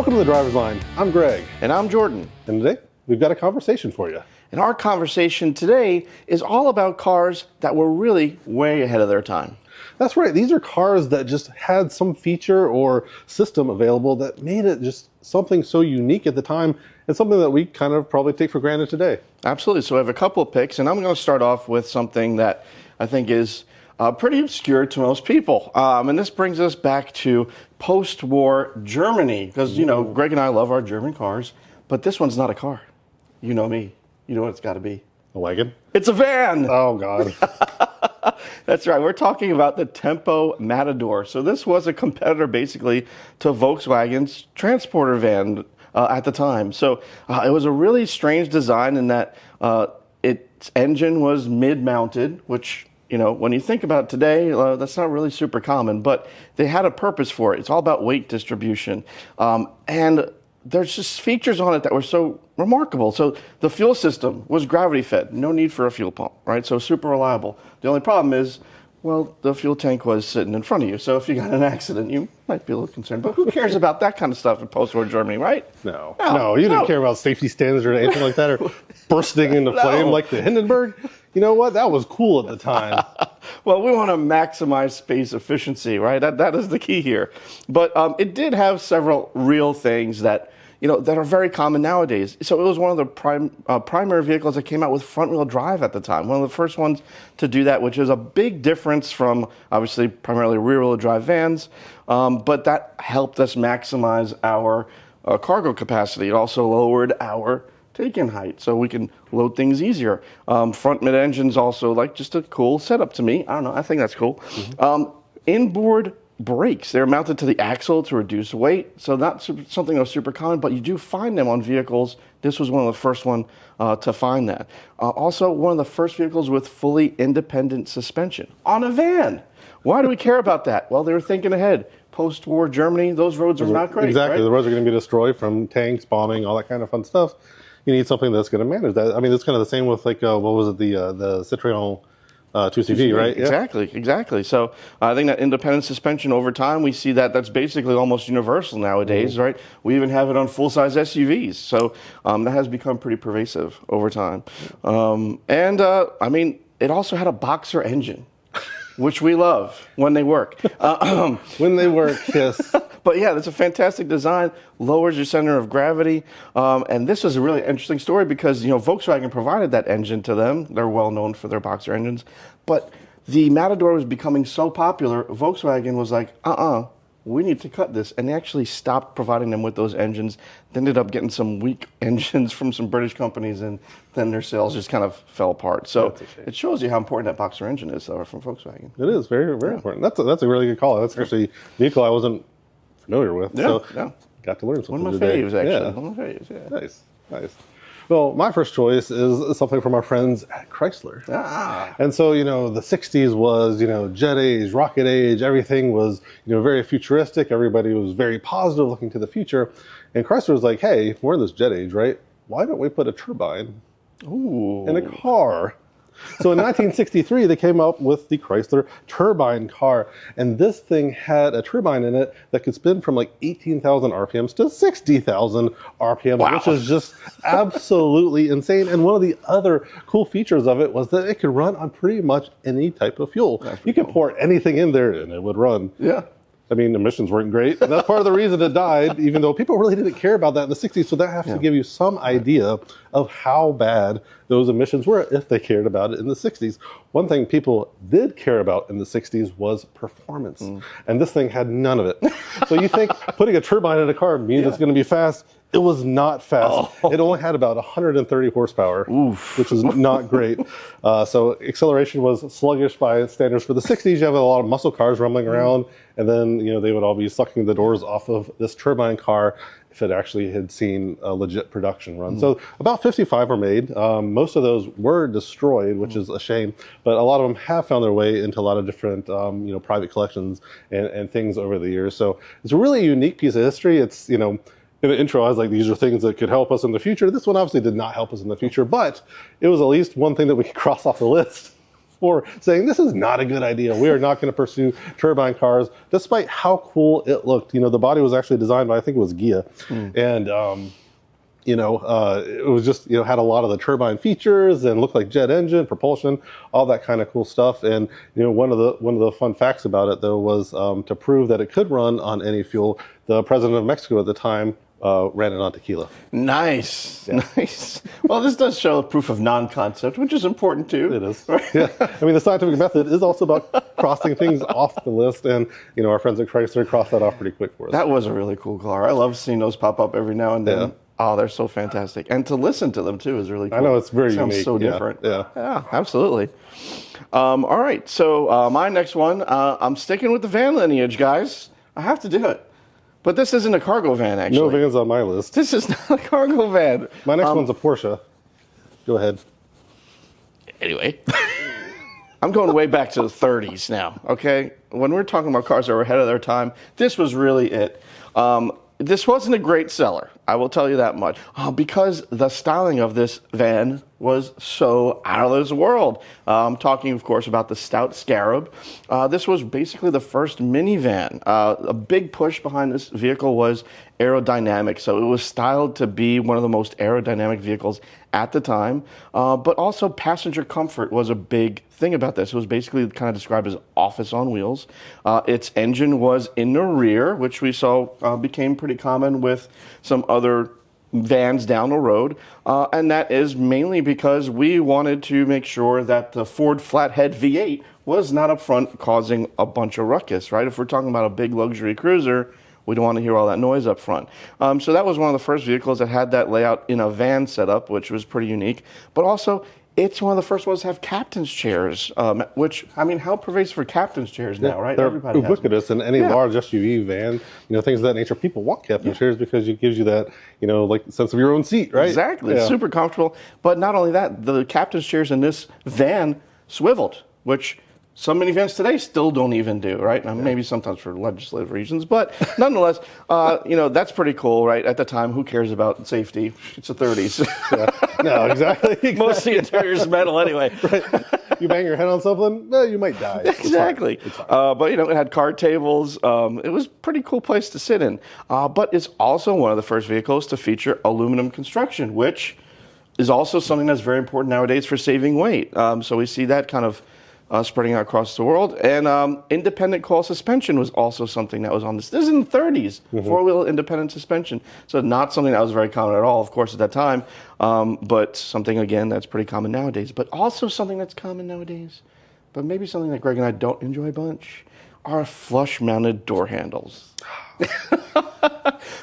Welcome to the Driver's Line. I'm Greg. And I'm Jordan. And today, we've got a conversation for you. And our conversation today is all about cars that were really way ahead of their time. That's right. These are cars that just had some feature or system available that made it just something so unique at the time and something that we kind of probably take for granted today. Absolutely. So I have a couple of picks, and I'm going to start off with something that I think is pretty obscure to most people. And this brings us back to post-war Germany, because, you know, Greg and I love our German cars, but this one's not a car. You know me. You know what it's got to be. A wagon? It's a van! Oh, God. That's right. We're talking about the Tempo Matador. So this was a competitor, basically, to Volkswagen's transporter van at the time. So it was a really strange design in that its engine was mid-mounted, which, you know, when you think about it today, that's not really super common, but they had a purpose for it. It's all about weight distribution. And there's just features on it that were so remarkable. So the fuel system was gravity fed, no need for a fuel pump, right? So super reliable. The only problem is, well, the fuel tank was sitting in front of you. So if you got an accident, you might be a little concerned. But who cares about that kind of stuff in post-war Germany, right? No, you didn't care about safety standards or anything like that, or bursting into flame like the Hindenburg. You know what? That was cool at the time. Well, we want to maximize space efficiency, right? That is the key here. But it did have several real things that, you know, that are very common nowadays. So it was one of the primary vehicles that came out with front-wheel drive at the time. One of the first ones to do that, which is a big difference from, obviously, primarily rear-wheel drive vans. But that helped us maximize our cargo capacity. It also lowered our take-in height, so we can load things easier. Front mid-engines also, like, just a cool setup to me. I don't know, I think that's cool. Mm-hmm. Inboard brakes, they're mounted to the axle to reduce weight, so not something that was super common, but you do find them on vehicles. This was one of the first one to find that. Also, one of the first vehicles with fully independent suspension on a van. Why do we care about that? Well, they were thinking ahead. Post-war Germany, those roads are not great. Exactly, right? The roads are going to be destroyed from tanks, bombing, all that kind of fun stuff. You need something that's going to manage that. I mean, it's kind of the same with, like, what was it, the Citroën 2CV, right? Exactly. So I think that independent suspension over time, we see that that's basically almost universal nowadays, right? We even have it on full-size SUVs. So that has become pretty pervasive over time. I mean, it also had a boxer engine, which we love when they work. When they work, yes. But yeah, that's a fantastic design, lowers your center of gravity. And this was a really interesting story because, you know, Volkswagen provided that engine to them. They're well known for their boxer engines. But the Matador was becoming so popular, Volkswagen was like, we need to cut this. And they actually stopped providing them with those engines. They ended up getting some weak engines from some British companies, and then their sales just kind of fell apart. So it shows you how important that boxer engine is from Volkswagen. It is very, very important. That's a really good call. That's actually a vehicle I wasn't familiar with. So got to learn something One of my today. faves, actually. One of my faves, yeah. Nice. Well, my first choice is something from our friends at Chrysler. And so, you know, the 60s was, you know, jet age, rocket age. Everything was, you know, very futuristic. Everybody was very positive looking to the future. And Chrysler was like, hey, we're in this jet age, right? Why don't we put a turbine in a car? So in 1963, they came up with the Chrysler turbine car. And this thing had a turbine in it that could spin from like 18,000 RPMs to 60,000 RPMs, which is just absolutely insane. And one of the other cool features of it was that it could run on pretty much any type of fuel. You could pour anything in there and it would run. Yeah. I mean, emissions weren't great. And that's part of the reason it died, even though people really didn't care about that in the 60s. So that has to give you some idea of how bad those emissions were if they cared about it in the 60s. One thing people did care about in the 60s was performance. And this thing had none of it. So you think putting a turbine in a car means it's going to be fast. It was not fast. It only had about 130 horsepower, which is not great. So acceleration was sluggish by standards for the 60s. You have a lot of muscle cars rumbling around, and then, you know, they would all be sucking the doors off of this turbine car if it actually had seen a legit production run. So about 55 were made. Most of those were destroyed, which is a shame, but a lot of them have found their way into a lot of different you know, private collections and things over the years. So it's a really unique piece of history. It's, you know, in the intro, I was like, these are things that could help us in the future. This one obviously did not help us in the future, but it was at least one thing that we could cross off the list. before saying this is not a good idea. We are not going to pursue turbine cars, despite how cool it looked. The body was actually designed by, I think it was Gia, and it was just, had a lot of the turbine features and looked like jet engine, propulsion, all that kind of cool stuff. And, one of the fun facts about it, though, was to prove that it could run on any fuel, the president of Mexico at the time ran it on tequila. Nice. Well, this does show proof of non-concept, which is important, too. It is. Yeah. I mean, the scientific method is also about crossing things off the list. And, our friends at Chrysler crossed that off pretty quick for us. That was a really cool car. I love seeing those pop up every now and then. Yeah. Oh, they're so fantastic. And to listen to them, too, is really cool. I know, it's very Sounds unique. so different. Yeah, absolutely. All right, so my next one, I'm sticking with the van lineage, guys. I have to do it. But this isn't a cargo van, actually. No vans on my list. This is not a cargo van. My next one's a Porsche. Go ahead. Anyway, I'm going way back to the 30s now, okay? When we're talking about cars that were ahead of their time, this was really it. This wasn't a great seller, I will tell you that much, because the styling of this van was so out of this world. I'm talking, of course, about the Stout Scarab. This was basically the first minivan. A big push behind this vehicle was aerodynamic, so it was styled to be one of the most aerodynamic vehicles at the time, but also passenger comfort was a big thing about this. It was basically kind of described as office on wheels. Its engine was in the rear, which we saw became pretty common with some other vans down the road, and that is mainly because we wanted to make sure that the Ford Flathead V8 was not up front causing a bunch of ruckus, right? If we're talking about a big luxury cruiser, we don't want to hear all that noise up front. So that was one of the first vehicles that had that layout in a van setup, which was pretty unique. But also, it's one of the first ones to have captain's chairs, which, I mean, how pervasive are captain's chairs now, right? They're Everybody ubiquitous in any large SUV van, things of that nature. People want captain's chairs because it gives you that, like sense of your own seat, right? Exactly. It's super comfortable. But not only that, the captain's chairs in this van swiveled, which some minivans today still don't even do, right? Now, maybe sometimes for legislative reasons, but nonetheless, that's pretty cool, right? At the time, who cares about safety? It's the 30s. No, exactly. Most of the interior's metal anyway. Right. You bang your head on something, you might die. Exactly. It's fine. But, it had card tables. It was a pretty cool place to sit in. But it's also one of the first vehicles to feature aluminum construction, which is also something that's very important nowadays for saving weight. So we see that kind of spreading out across the world. And independent coil suspension was also something that was on this. This is in the 30s, four-wheel independent suspension. So not something that was very common at all, of course, at that time, but something, again, that's pretty common nowadays. But also something that's common nowadays, but maybe something that Greg and I don't enjoy a bunch, are flush-mounted door handles.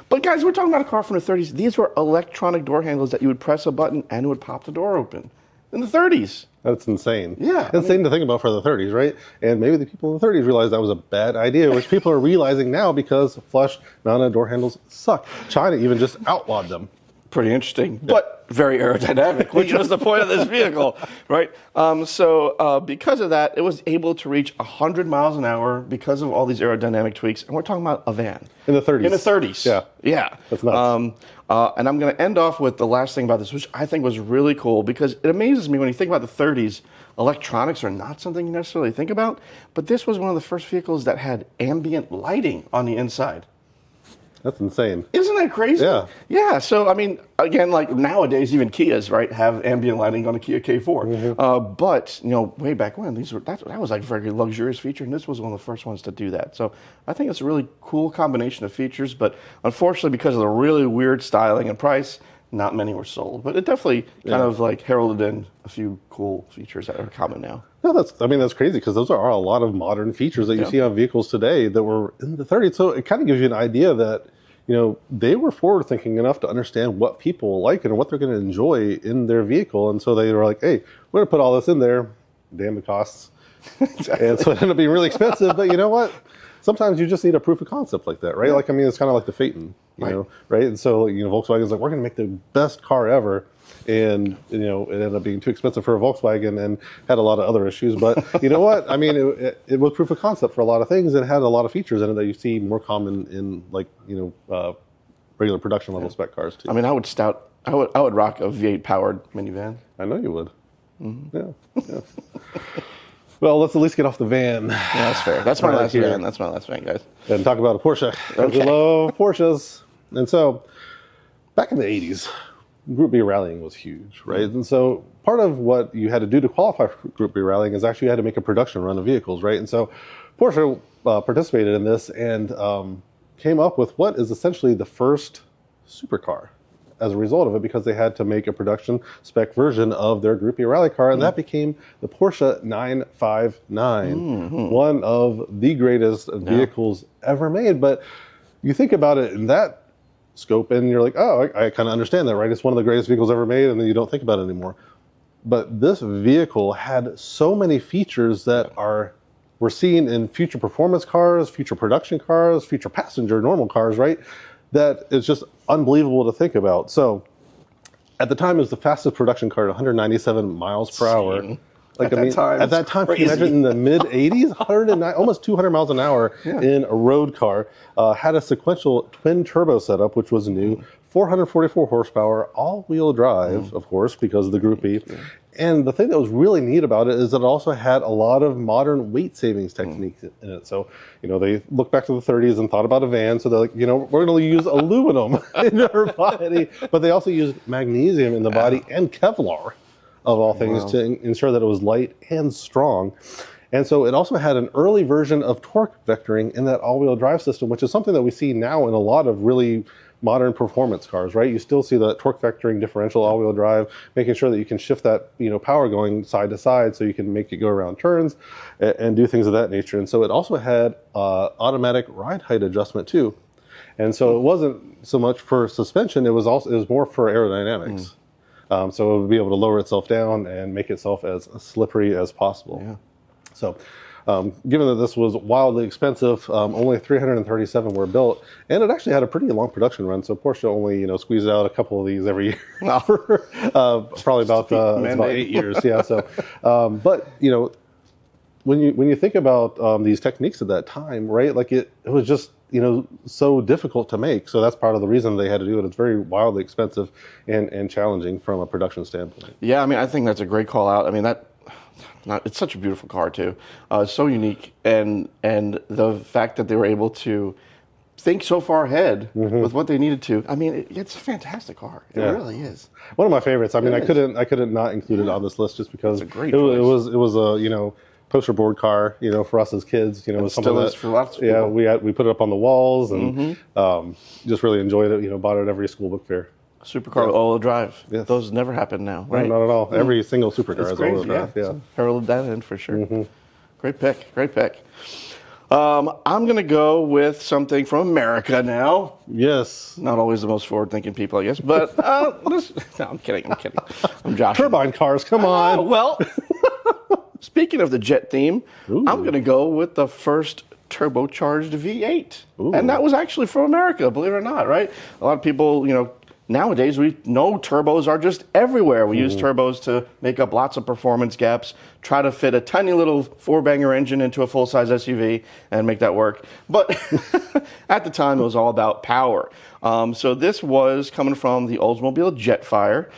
But guys, we're talking about a car from the 30s. These were electronic door handles that you would press a button and it would pop the door open. In the 30s. That's insane. Yeah. Insane to think about for the 30s, right? And maybe the people in the 30s realized that was a bad idea, which people are realizing now because flush mounted door handles suck. China even just outlawed them. Pretty interesting, but very aerodynamic, which was the point of this vehicle, right? So because of that, it was able to reach 100 miles an hour because of all these aerodynamic tweaks. And we're talking about a van. In the 30s. In the 30s. Yeah. Yeah. That's nuts. And I'm going to end off with the last thing about this, which I think was really cool, because it amazes me when you think about the 30s, electronics are not something you necessarily think about, but this was one of the first vehicles that had ambient lighting on the inside. That's insane. Isn't that crazy? Yeah. Yeah. So, I mean, again, like nowadays, even Kias, right, have ambient lighting on a Kia K4. But, way back when, that was like a very luxurious feature, and this was one of the first ones to do that. So I think it's a really cool combination of features, but unfortunately, because of the really weird styling and price, not many were sold. But it definitely kind of like heralded in a few cool features that are common now. No, that's crazy, because those are a lot of modern features that you see on vehicles today that were in the 30s. So it kind of gives you an idea that, they were forward thinking enough to understand what people like and what they're going to enjoy in their vehicle. And so they were like, hey, we're going to put all this in there. Damn, it costs. Exactly. And so it ended up being really expensive. But you know what? Sometimes you just need a proof of concept like that, right? Like, it's kind of like the Phaeton, you know, right? And so, Volkswagen's like, we're going to make the best car ever. And, it ended up being too expensive for a Volkswagen and had a lot of other issues. But you know what? It was proof of concept for a lot of things. It had a lot of features in it that you see more common in, like, regular production level spec cars, too. I would rock a V8 powered minivan. I know you would. Yeah. Well, let's at least get off the van. Yeah, that's fair. That's my Right last here. van. That's my last van, guys. And talk about a Porsche. Okay. We love Porsches. And so, back in the 80s, Group B rallying was huge, right? And so, part of what you had to do to qualify for Group B rallying is actually you had to make a production run of vehicles, right? And so, Porsche participated in this and came up with what is essentially the first supercar as a result of it, because they had to make a production spec version of their Group B rally car, and that became the Porsche 959, one of the greatest vehicles ever made. But you think about it in that scope, and you're like, oh, I kind of understand that, right? It's one of the greatest vehicles ever made, and then you don't think about it anymore. But this vehicle had so many features that we're seen in future performance cars, future production cars, future passenger normal cars, right? That is just unbelievable to think about. So at the time, it was the fastest production car at 197 miles per hour. Like, at that time, can you imagine in the mid 80s, 109, almost 200 miles an hour in a road car, had a sequential twin turbo setup, which was new, 444 horsepower, all-wheel drive, of course, because of the Group B. And the thing that was really neat about it is that it also had a lot of modern weight savings techniques in it. So, they looked back to the 30s and thought about a van. So they're like, we're going to use aluminum in our body. But they also used magnesium in the body and Kevlar, of all things, to ensure that it was light and strong. And so it also had an early version of torque vectoring in that all-wheel drive system, which is something that we see now in a lot of really modern performance cars, right? You still see the torque vectoring differential all-wheel drive, making sure that you can shift that power going side to side so you can make it go around turns and do things of that nature. And so it also had automatic ride height adjustment too. And so it wasn't so much for suspension, it was more for aerodynamics. So it would be able to lower itself down and make itself as slippery as possible. Yeah. So given that this was wildly expensive, only 337 were built, and it actually had a pretty long production run. So Porsche only squeezed out a couple of these every year, probably about 8 years. Yeah. So, but when you think about these techniques at that time, right? Like it was just so difficult to make. So that's part of the reason they had to do it. It's very wildly expensive and challenging from a production standpoint. Yeah, I mean, I think that's a great call out. I mean, it's such a beautiful car too. So unique, and the fact that they were able to think so far ahead with what they needed to. I mean, it's a fantastic car. It really is. One of my favorites. I mean, I couldn't not include it on this list just because it's a great it was a poster board car, for us as kids. It was something still is for lots of people. We put it up on the walls and just really enjoyed it. Bought it at every school book fair. Supercar all-wheel drive. Yes. Those never happen now, right? No, not at all. Every single supercar is all-wheel drive. Yeah. Heralded that in for sure. Great pick. Great pick. I'm going to go with something from America now. Yes. Not always the most forward-thinking people, I guess, but no, I'm kidding. I'm joshing. Turbine cars, come on. Well, speaking of the jet theme, I'm going to go with the first turbocharged V8. And that was actually from America, believe it or not, right? A lot of people, nowadays, we know turbos are just everywhere. We use turbos to make up lots of performance gaps, try to fit a tiny little four-banger engine into a full-size SUV and make that work. But at the time, it was all about power. So this was coming from the Oldsmobile Jetfire.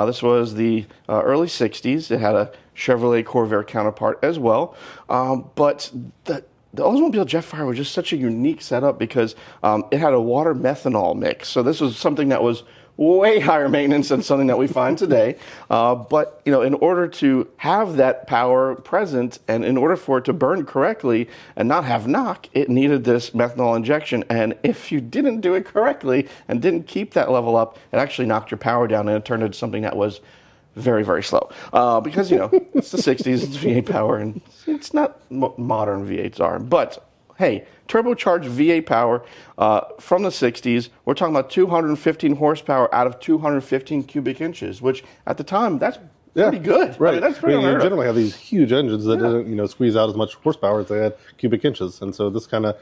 This was the early 60s. It had a Chevrolet Corvair counterpart as well. But the Oldsmobile Jetfire was just such a unique setup because it had a water methanol mix. So this was something that was way higher maintenance than something that we find today. But in order to have that power present and in order for it to burn correctly and not have knock, it needed this methanol injection. And if you didn't do it correctly and didn't keep that level up, it actually knocked your power down and it turned into something that was very, very slow. Because, it's the 60s, it's V8 power, and it's not what modern V8s are. But, hey, turbocharged V8 power from the 60s, we're talking about 215 horsepower out of 215 cubic inches, which at the time, that's pretty good. Right. I mean, that's pretty you generally have these huge engines that didn't, squeeze out as much horsepower as they had cubic inches. And so this kind of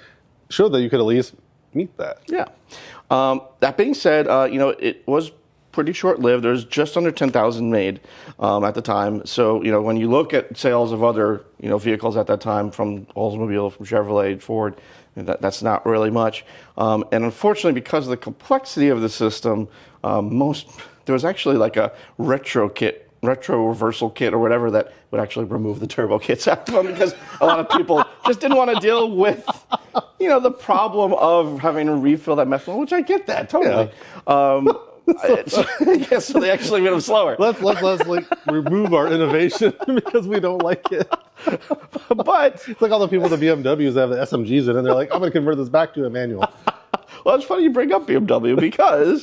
showed that you could at least meet that. Yeah. That being said, it was pretty short-lived. There's just under 10,000 made at the time. So, when you look at sales of other, vehicles at that time from Oldsmobile, from Chevrolet, Ford, that's not really much. And unfortunately, because of the complexity of the system, there was actually like a retro kit retro reversal kit or whatever that would actually remove the turbo kits out of them, because a lot of people just didn't want to deal with, the problem of having to refill that methanol, which I get that totally. Yeah. So they actually made them slower. Let's like remove our innovation because we don't like it. But it's like all the people with the BMWs that have the SMGs in it, and they're like, I'm going to convert this back to a manual. Well, it's funny you bring up BMW, because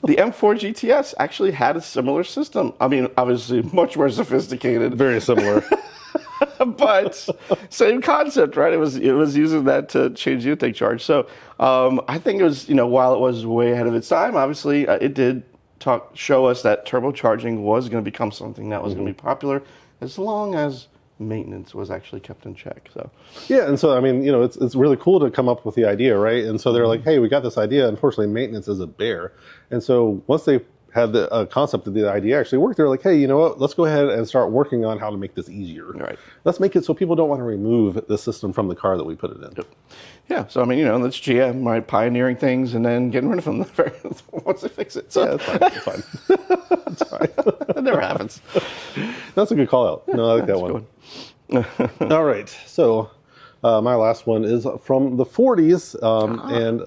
the M4 GTS actually had a similar system. I mean, obviously much more sophisticated. Very similar. But same concept, right? It was using that to change the intake charge. So I think it was, while it was way ahead of its time, obviously it did show us that turbocharging was going to become something that was going to be popular, as long as maintenance was actually kept in check. So yeah, and so I mean, it's really cool to come up with the idea, right? And so they're like, hey, we got this idea. Unfortunately, maintenance is a bear. And so once they had the concept of the idea actually worked, they're like, hey, you know what? Let's go ahead and start working on how to make this easier. Right. Let's make it so people don't want to remove the system from the car that we put it in. Yep. Yeah. So I mean, that's GM, right? Pioneering things and then getting rid of them once they fix it. So yeah, it's fine. It's fine. It never happens. That's a good call out. No, I like that one. All right. So my last one is from the 40s. And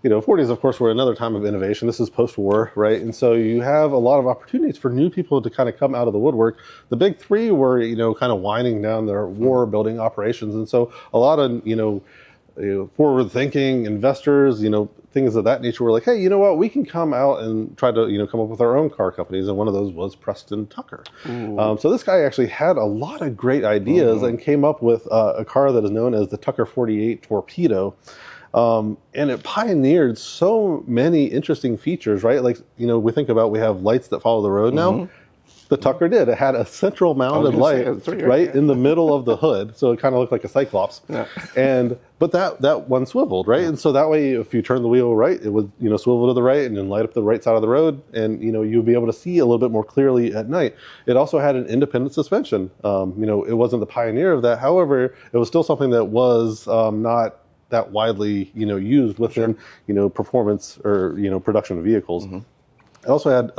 40s, of course, were another time of innovation. This is post-war, right? And so you have a lot of opportunities for new people to kind of come out of the woodwork. The big three were, kind of winding down their war building operations. And so a lot of, forward-thinking investors, things of that nature were like, hey, you know what? We can come out and try to, come up with our own car companies. And one of those was Preston Tucker. So this guy actually had a lot of great ideas and came up with a car that is known as the Tucker 48 Torpedo. And it pioneered so many interesting features, right? Like, we think about, we have lights that follow the road now. The Tucker did. It had a central mounted light right in the middle of the hood. So it kind of looked like a Cyclops. Yeah. But that one swiveled, right? Yeah. And so that way, if you turn the wheel right, it would, swivel to the right and then light up the right side of the road. And, you'd be able to see a little bit more clearly at night. It also had an independent suspension. It wasn't the pioneer of that. However, it was still something that was not that widely, used within, performance or, production of vehicles. It also had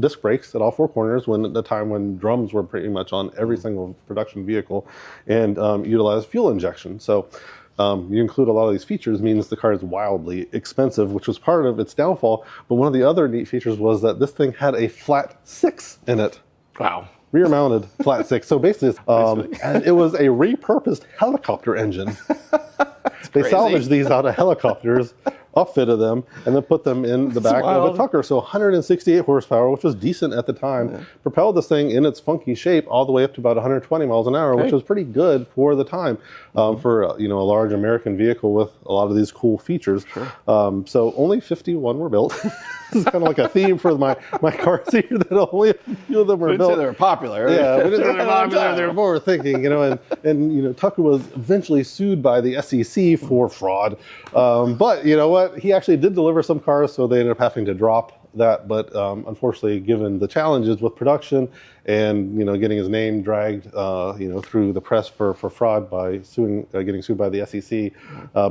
disc brakes at all four corners at the time when drums were pretty much on every single production vehicle, and utilized fuel injection. So you include a lot of these features means the car is wildly expensive, which was part of its downfall. But one of the other neat features was that this thing had a flat six in it. Wow. Rear mounted flat six. So basically, and it was a repurposed helicopter engine. They salvaged these out of helicopters, upfitted them, and then put them in the back of a Tucker. So 168 horsepower, which was decent at the time, propelled this thing in its funky shape all the way up to about 120 miles an hour, which was pretty good for the time, for a large American vehicle with a lot of these cool features. Sure. So only 51 were built. This is kind of like a theme for my cars here, that only a few of them were built. They were popular. Yeah, we didn't say they were popular. They were forward thinking, and Tucker was eventually sued by the SEC for fraud. But you know what? He actually did deliver some cars, so they ended up having to drop that. But unfortunately, given the challenges with production and getting his name dragged through the press for fraud by getting sued by the SEC,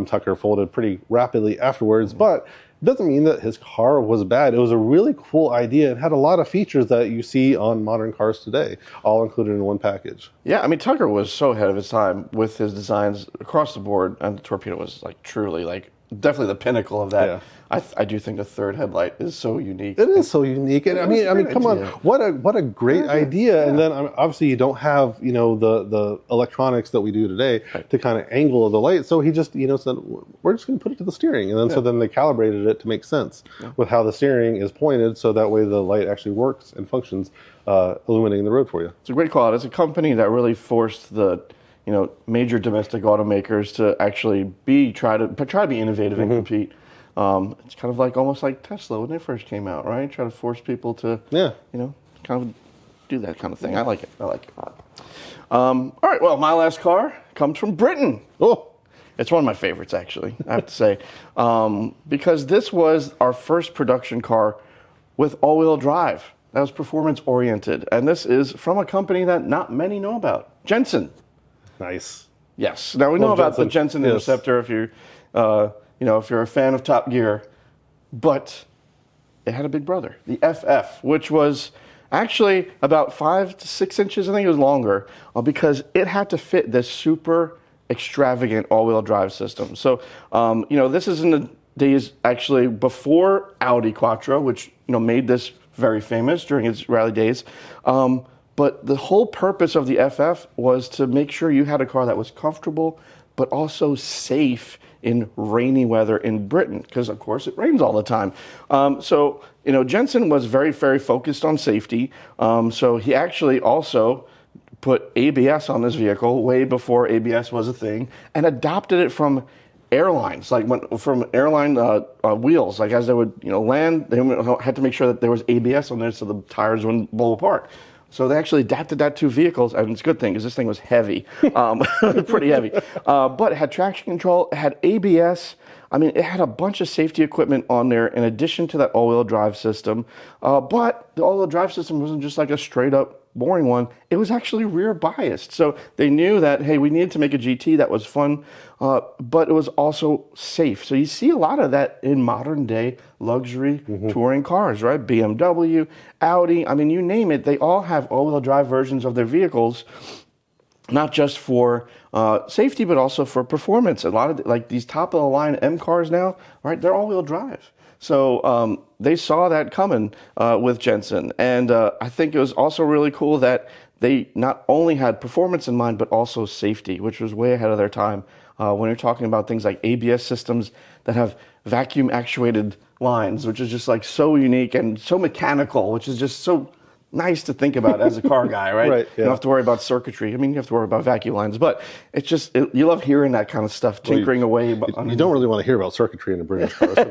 Tucker folded pretty rapidly afterwards. But it doesn't mean that his car was bad. It was a really cool idea. It had a lot of features that you see on modern cars today, all included in one package. Yeah, I mean, Tucker was so ahead of his time with his designs across the board, and the Torpedo was truly definitely the pinnacle of that. Yeah. I do think the third headlight is so unique. It is so unique, and I mean, come on, what a great idea! Yeah. And then obviously you don't have the electronics that we do today to kind of angle the light. So he just said, we're just going to put it to the steering, and then so then they calibrated it to make sense with how the steering is pointed, so that way the light actually works and functions, illuminating the road for you. It's a great call. It's a company that really forced the major domestic automakers to actually try to be innovative and compete. It's kind of almost like Tesla when they first came out, right? Try to force people to, kind of do that kind of thing. I like it. All right. Well, my last car comes from Britain. Oh, it's one of my favorites, actually, I have to say, because this was our first production car with all-wheel drive. That was performance-oriented, and this is from a company that not many know about, Jensen. Nice. Yes. Now we know about the Jensen Interceptor if you're, if you're a fan of Top Gear, but it had a big brother, the FF, which was Actually, about 5 to 6 inches, I think it was longer, because it had to fit this super extravagant all-wheel drive system. So, this is in the days actually before Audi Quattro, which made this very famous during its rally days. But the whole purpose of the FF was to make sure you had a car that was comfortable, but also safe in rainy weather in Britain, because of course it rains all the time. So Jensen was very, very focused on safety. So he actually also put ABS on this vehicle way before ABS was a thing, and adopted it from airlines, from airline wheels. Like as they would land, they had to make sure that there was ABS on there so the tires wouldn't blow apart. So they actually adapted that to vehicles, and it's a good thing because this thing was heavy, pretty heavy. But it had traction control, it had ABS. I mean, it had a bunch of safety equipment on there in addition to that all-wheel drive system. But the all-wheel drive system wasn't just like a straight-up boring one. It was actually rear biased. So they knew that, hey, we needed to make a GT that was fun, but it was also safe. So you see a lot of that in modern day luxury touring cars, right? BMW, Audi, I mean, you name it, they all have all-wheel drive versions of their vehicles, not just for safety, but also for performance. A lot of like these top-of-the-line M cars now, right, they're all-wheel drive. So they saw that coming with Jensen. And I think it was also really cool that they not only had performance in mind, but also safety, which was way ahead of their time. When you're talking about things like ABS systems that have vacuum actuated lines, which is just like so unique and so mechanical, which is just so nice to think about as a car guy, right? Right, yeah. You don't have to worry about circuitry. I mean, you have to worry about vacuum lines, but it's just, you love hearing that kind of stuff, tinkering away. You don't really want to hear about circuitry in a British car. So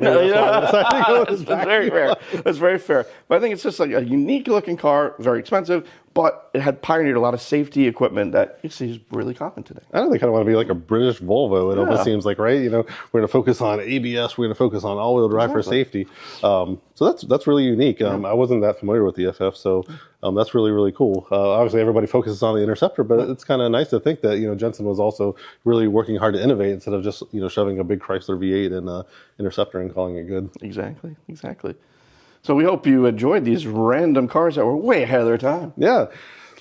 that's very fair. That's very fair. But I think it's just like a unique looking car, very expensive, but it had pioneered a lot of safety equipment that you see is really common today. I don't think I want to be like a British Volvo. It almost seems like, right? We're going to focus on ABS. We're going to focus on all-wheel drive for safety. So that's really unique. I wasn't that familiar with the FF, so that's really, really cool. Obviously, everybody focuses on the Interceptor, but it's kind of nice to think that Jensen was also really working hard to innovate instead of just shoving a big Chrysler V8 in Interceptor and calling it good. Exactly. So we hope you enjoyed these random cars that were way ahead of their time. Yeah.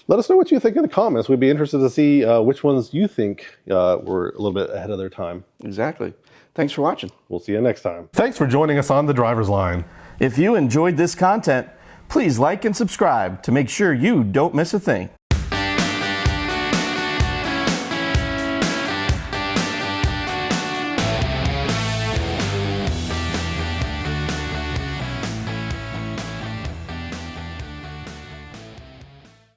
Let us know what you think in the comments. We'd be interested to see which ones you think were a little bit ahead of their time. Exactly. Thanks for watching. We'll see you next time. Thanks for joining us on The Driver's Line. If you enjoyed this content, please like and subscribe to make sure you don't miss a thing.